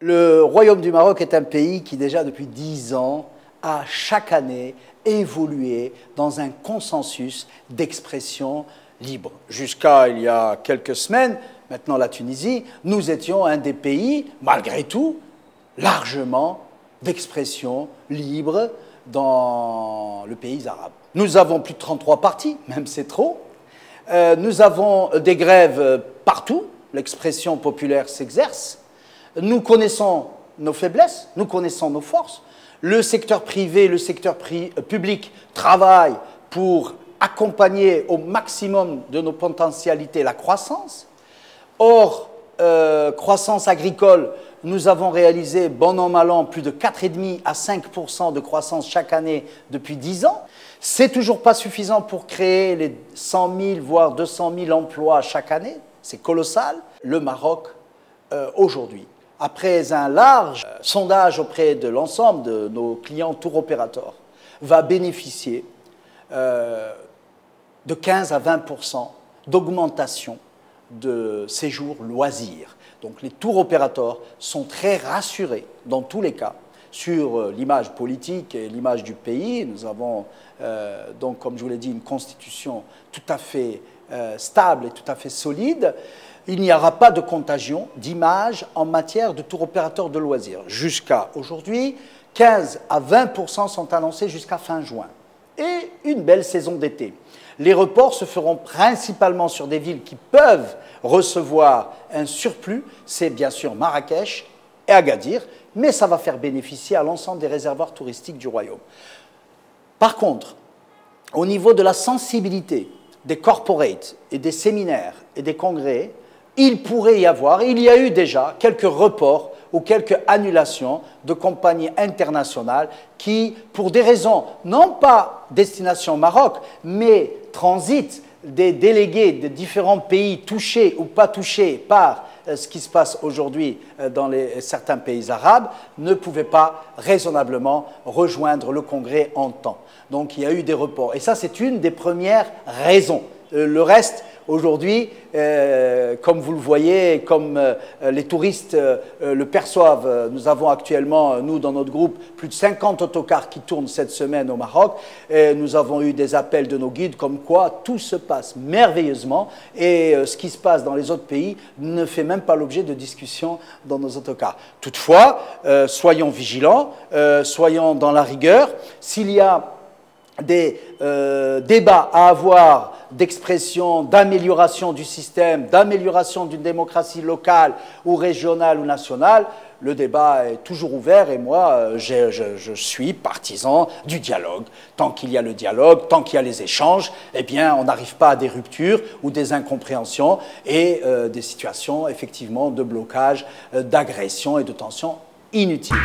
Le Royaume du Maroc est un pays qui déjà depuis 10 ans a chaque année évolué dans un consensus d'expression libre. Jusqu'à il y a quelques semaines, maintenant la Tunisie, nous étions un des pays, malgré tout, largement d'expression libre dans le pays arabe. Nous avons plus de 33 partis, même c'est trop. Nous avons des grèves partout, l'expression populaire s'exerce. Nous connaissons nos faiblesses, nous connaissons nos forces. Le secteur privé, le secteur public travaillent pour accompagner au maximum de nos potentialités la croissance. Or, croissance agricole, nous avons réalisé, bon an, mal an, plus de 4,5 à 5% de croissance chaque année depuis 10 ans. C'est toujours pas suffisant pour créer les 100 000, voire 200 000 emplois chaque année. C'est colossal. Le Maroc, aujourd'hui, après un large sondage auprès de l'ensemble de nos clients tour opérateurs, va bénéficier de 15 à 20% d'augmentation de séjours loisirs. Donc les tour opérateurs sont très rassurés dans tous les cas sur l'image politique et l'image du pays. Nous avons donc, comme je vous l'ai dit, une constitution tout à fait stable et tout à fait solide. Il n'y aura pas de contagion d'image en matière de tour opérateur de loisirs. Jusqu'à aujourd'hui, 15 à 20% sont annoncés jusqu'à fin juin. Et une belle saison d'été. Les reports se feront principalement sur des villes qui peuvent recevoir un surplus. C'est bien sûr Marrakech et Agadir, mais ça va faire bénéficier à l'ensemble des réservoirs touristiques du royaume. Par contre, au niveau de la sensibilité des corporates et des séminaires et des congrès, il pourrait y avoir, il y a eu déjà quelques reports ou quelques annulations de compagnies internationales qui, pour des raisons non pas destination Maroc, mais transit des délégués de différents pays touchés ou pas touchés par ce qui se passe aujourd'hui dans certains pays arabes, ne pouvaient pas raisonnablement rejoindre le congrès en temps. Donc il y a eu des reports. Et ça, c'est une des premières raisons. Le reste, aujourd'hui, comme vous le voyez, comme les touristes le perçoivent, nous avons actuellement, nous, dans notre groupe, plus de 50 autocars qui tournent cette semaine au Maroc. Et nous avons eu des appels de nos guides comme quoi tout se passe merveilleusement et ce qui se passe dans les autres pays ne fait même pas l'objet de discussions dans nos autocars. Toutefois, soyons vigilants, soyons dans la rigueur. S'il y a des débats à avoir d'expression, d'amélioration du système, d'amélioration d'une démocratie locale ou régionale ou nationale, le débat est toujours ouvert et moi, je suis partisan du dialogue. Tant qu'il y a le dialogue, tant qu'il y a les échanges, eh bien, on n'arrive pas à des ruptures ou des incompréhensions et des situations, effectivement, de blocage, d'agression et de tension inutiles.